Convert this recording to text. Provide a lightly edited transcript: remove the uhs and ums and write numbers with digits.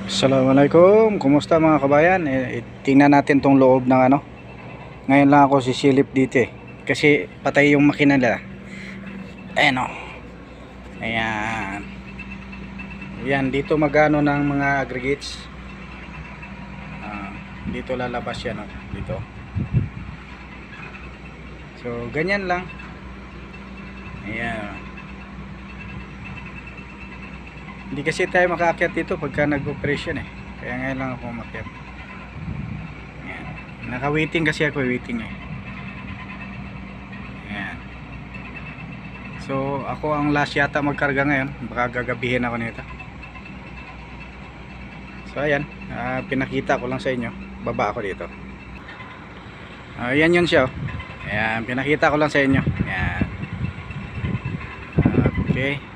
Assalamualaikum, kumusta mga kabayan? Tingnan natin tong loob ng ano. Ngayon lang ako sisilip dito kasi patay yung makina nila. Ayan o. Ayan. Ayan, dito magano ng mga aggregates. Dito lalabas yan o. Dito. So, ganyan lang. Ayan. Hindi kasi tayo makaakyat dito pagka nag-operation kaya ngayon lang ako umakyat. Ayan. Naka-waiting kasi ako, waiting Ayan. So ako ang last yata magkarga ngayon, baka gagabihin ako nito. So ayan, pinakita ko lang sa inyo, baba ako dito. Ayan yun siya. Ayan, pinakita ko lang sa inyo. Ayan. Okay.